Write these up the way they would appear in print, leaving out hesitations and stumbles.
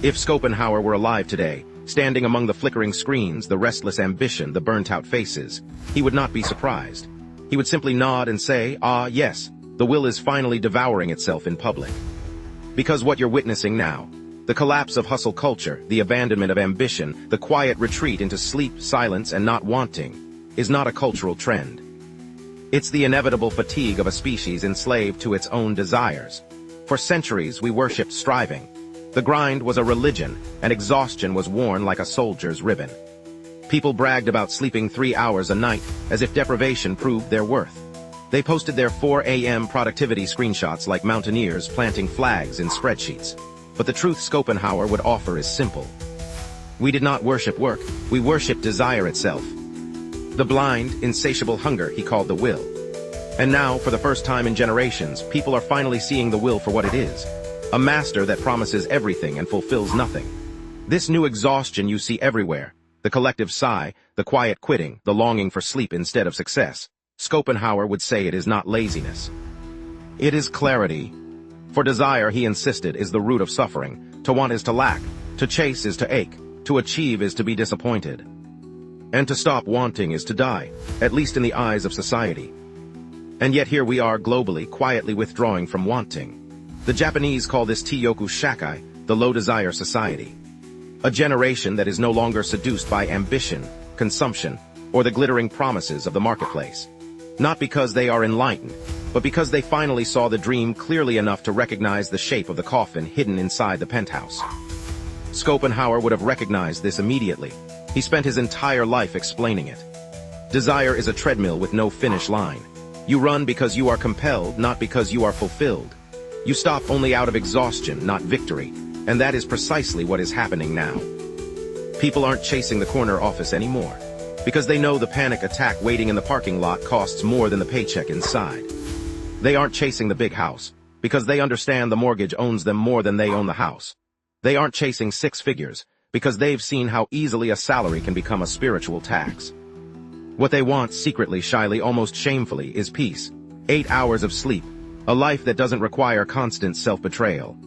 If Schopenhauer were alive today, standing among the flickering screens, the restless ambition, the burnt-out faces, he would not be surprised. He would simply nod and say, "Ah, yes, the will is finally devouring itself in public." Because what you're witnessing now, the collapse of hustle culture, the abandonment of ambition, the quiet retreat into sleep, silence, and not wanting, is not a cultural trend. It's the inevitable fatigue of a species enslaved to its own desires. For centuries, we worshipped striving. The grind was a religion, and exhaustion was worn like a soldier's ribbon. People bragged about sleeping 3 hours a night, as if deprivation proved their worth. They posted their 4 a.m. productivity screenshots like mountaineers planting flags in spreadsheets. But the truth Schopenhauer would offer is simple. We did not worship work, we worshipped desire itself. The blind, insatiable hunger he called the will. And now, for the first time in generations, people are finally seeing the will for what it is. A master that promises everything and fulfills nothing. This new exhaustion you see everywhere, the collective sigh, the quiet quitting, the longing for sleep instead of success, Schopenhauer would say it is not laziness. It is clarity. For desire, he insisted, is the root of suffering. To want is to lack, to chase is to ache, to achieve is to be disappointed. And to stop wanting is to die, at least in the eyes of society. And yet here we are globally, quietly withdrawing from wanting. The Japanese call this Tyoku Shakai, the low desire society. A generation that is no longer seduced by ambition, consumption, or the glittering promises of the marketplace. Not because they are enlightened, but because they finally saw the dream clearly enough to recognize the shape of the coffin hidden inside the penthouse. Schopenhauer would have recognized this immediately. He spent his entire life explaining it. Desire is a treadmill with no finish line. You run because you are compelled, not because you are fulfilled. You stop only out of exhaustion, not victory. And that is precisely what is happening now. People aren't chasing the corner office anymore, because they know the panic attack waiting in the parking lot costs more than the paycheck inside. They aren't chasing the big house, because they understand the mortgage owns them more than they own the house. They aren't chasing 6 figures, because they've seen how easily a salary can become a spiritual tax. What they want secretly, shyly, almost shamefully, is peace. 8 hours of sleep, a life that doesn't require constant self-betrayal.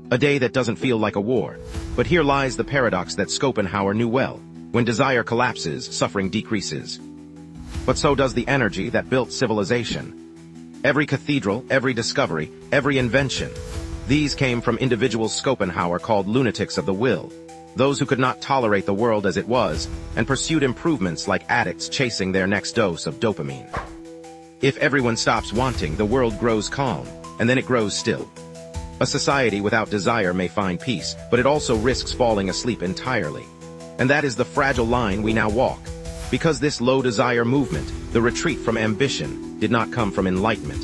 A day that doesn't feel like a war. But here lies the paradox that Schopenhauer knew well. When desire collapses, suffering decreases. But so does the energy that built civilization. Every cathedral, every discovery, every invention. These came from individuals Schopenhauer called lunatics of the will. Those who could not tolerate the world as it was, and pursued improvements like addicts chasing their next dose of dopamine. If everyone stops wanting, the world grows calm, and then it grows still. A society without desire may find peace, but it also risks falling asleep entirely. And that is the fragile line we now walk. Because this low desire movement, the retreat from ambition, did not come from enlightenment.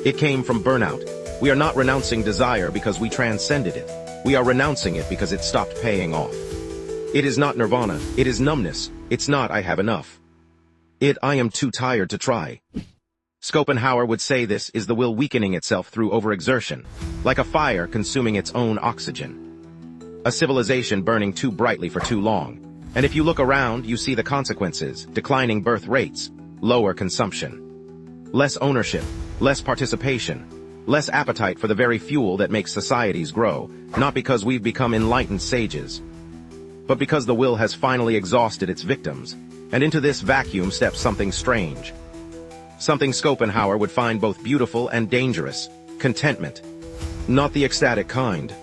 It came from burnout. We are not renouncing desire because we transcended it. We are renouncing it because it stopped paying off. It is not nirvana, it is numbness. It's not I have enough. I am too tired to try. Schopenhauer would say this is the will weakening itself through overexertion, like a fire consuming its own oxygen. A civilization burning too brightly for too long. And if you look around, you see the consequences: declining birth rates, lower consumption, less ownership, less participation, less appetite for the very fuel that makes societies grow, not because we've become enlightened sages, but because the will has finally exhausted its victims. And into this vacuum steps something strange. Something Schopenhauer would find both beautiful and dangerous: contentment. Not the ecstatic kind,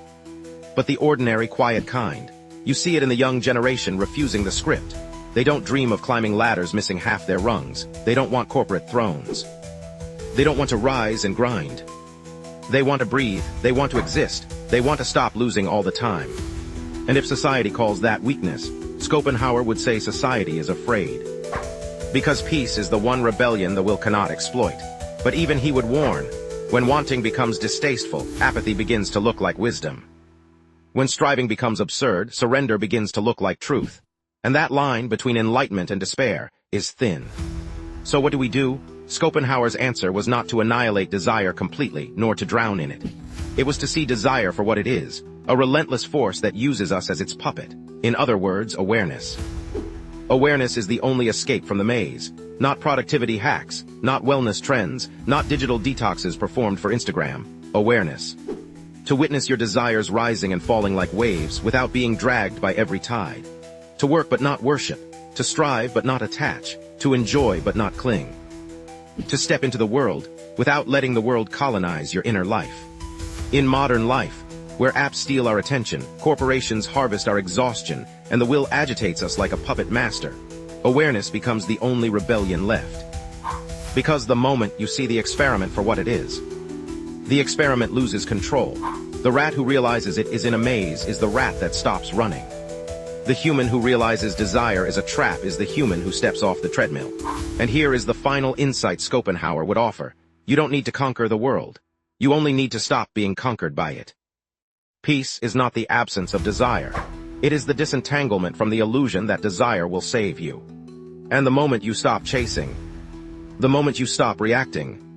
but the ordinary, quiet kind. You see it in the young generation refusing the script. They don't dream of climbing ladders missing half their rungs. They don't want corporate thrones. They don't want to rise and grind. They want to breathe. They want to exist. They want to stop losing all the time. And if society calls that weakness, Schopenhauer would say society is afraid. Because peace is the one rebellion the will cannot exploit. But even he would warn, when wanting becomes distasteful, apathy begins to look like wisdom. When striving becomes absurd, surrender begins to look like truth. And that line between enlightenment and despair is thin. So what do? Schopenhauer's answer was not to annihilate desire completely, nor to drown in it. It was to see desire for what it is, a relentless force that uses us as its puppet. In other words, awareness. Awareness is the only escape from the maze. Not productivity hacks, not wellness trends, not digital detoxes performed for Instagram. Awareness. To witness your desires rising and falling like waves without being dragged by every tide. To work but not worship. To strive but not attach. To enjoy but not cling. To step into the world without letting the world colonize your inner life. In modern life, where apps steal our attention, corporations harvest our exhaustion, and the will agitates us like a puppet master, awareness becomes the only rebellion left. Because the moment you see the experiment for what it is, the experiment loses control. The rat who realizes it is in a maze is the rat that stops running. The human who realizes desire is a trap is the human who steps off the treadmill. And here is the final insight Schopenhauer would offer. You don't need to conquer the world. You only need to stop being conquered by it. Peace is not the absence of desire. It is the disentanglement from the illusion that desire will save you. And the moment you stop chasing, the moment you stop reacting,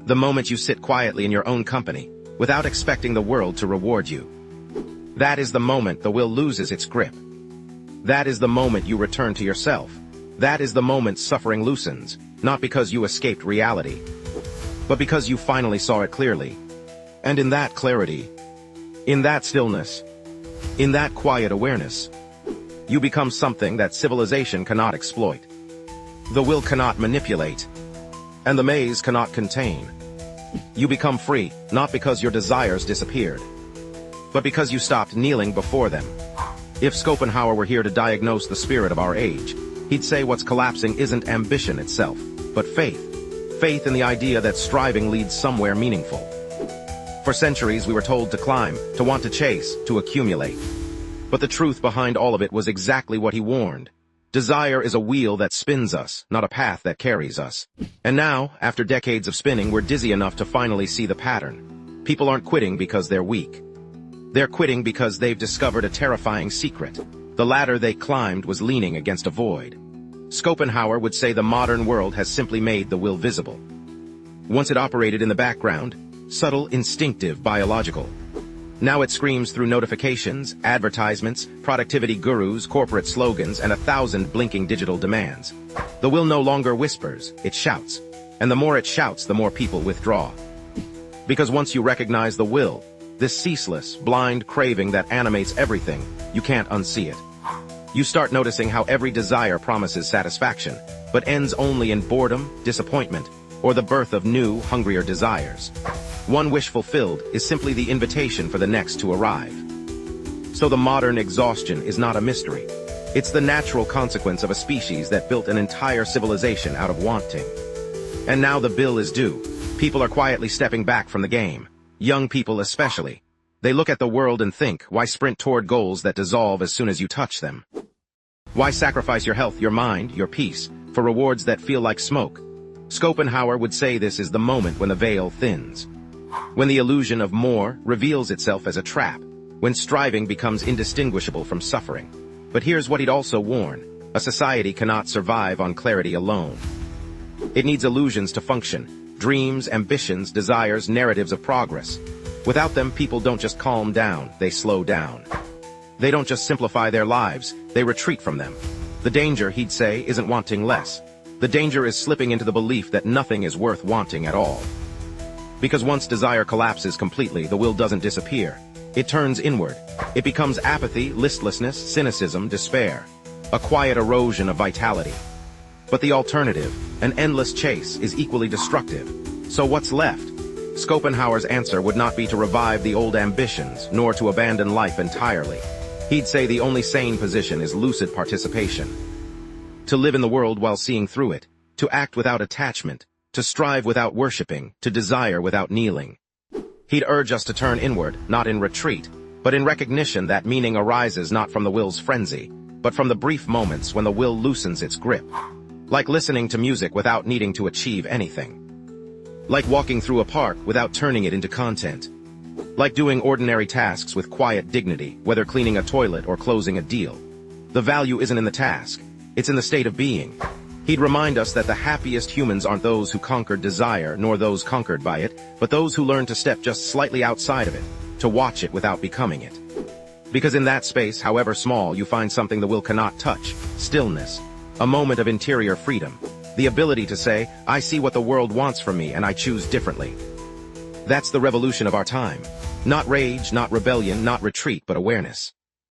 the moment you sit quietly in your own company, without expecting the world to reward you, that is the moment the will loses its grip. That is the moment you return to yourself. That is the moment suffering loosens, not because you escaped reality, but because you finally saw it clearly. And in that clarity, in that stillness, in that quiet awareness, you become something that civilization cannot exploit. The will cannot manipulate, and the maze cannot contain. You become free, not because your desires disappeared, but because you stopped kneeling before them. If Schopenhauer were here to diagnose the spirit of our age, he'd say what's collapsing isn't ambition itself, but faith. Faith in the idea that striving leads somewhere meaningful. For centuries we were told to climb, to want to chase, to accumulate. But the truth behind all of it was exactly what he warned. Desire is a wheel that spins us, not a path that carries us. And now, after decades of spinning, we're dizzy enough to finally see the pattern. People aren't quitting because they're weak. They're quitting because they've discovered a terrifying secret. The ladder they climbed was leaning against a void. Schopenhauer would say the modern world has simply made the will visible. Once it operated in the background, subtle, instinctive, biological. Now it screams through notifications, advertisements, productivity gurus, corporate slogans, and 1,000 blinking digital demands. The will no longer whispers, it shouts. And the more it shouts, the more people withdraw. Because once you recognize the will, this ceaseless, blind craving that animates everything, you can't unsee it. You start noticing how every desire promises satisfaction, but ends only in boredom, disappointment, or the birth of new, hungrier desires. One wish fulfilled is simply the invitation for the next to arrive. So the modern exhaustion is not a mystery. It's the natural consequence of a species that built an entire civilization out of wanting. And now the bill is due. People are quietly stepping back from the game. Young people especially. They look at the world and think, why sprint toward goals that dissolve as soon as you touch them? Why sacrifice your health, your mind, your peace, for rewards that feel like smoke? Schopenhauer would say this is the moment when the veil thins. When the illusion of more reveals itself as a trap. When striving becomes indistinguishable from suffering. But here's what he'd also warn. A society cannot survive on clarity alone. It needs illusions to function. Dreams, ambitions, desires, narratives of progress. Without them, people don't just calm down, they slow down. They don't just simplify their lives, they retreat from them. The danger, he'd say, isn't wanting less. The danger is slipping into the belief that nothing is worth wanting at all. Because once desire collapses completely, the will doesn't disappear. It turns inward. It becomes apathy, listlessness, cynicism, despair. A quiet erosion of vitality. But the alternative, an endless chase, is equally destructive. So what's left? Schopenhauer's answer would not be to revive the old ambitions, nor to abandon life entirely. He'd say the only sane position is lucid participation. To live in the world while seeing through it, to act without attachment, to strive without worshipping, to desire without kneeling. He'd urge us to turn inward, not in retreat, but in recognition that meaning arises not from the will's frenzy, but from the brief moments when the will loosens its grip. Like listening to music without needing to achieve anything. Like walking through a park without turning it into content. Like doing ordinary tasks with quiet dignity, whether cleaning a toilet or closing a deal. The value isn't in the task, it's in the state of being. He'd remind us that the happiest humans aren't those who conquered desire, nor those conquered by it, but those who learn to step just slightly outside of it, to watch it without becoming it. Because in that space, however small, you find something the will cannot touch, stillness. A moment of interior freedom. The ability to say, I see what the world wants from me and I choose differently. That's the revolution of our time. Not rage, not rebellion, not retreat, but awareness.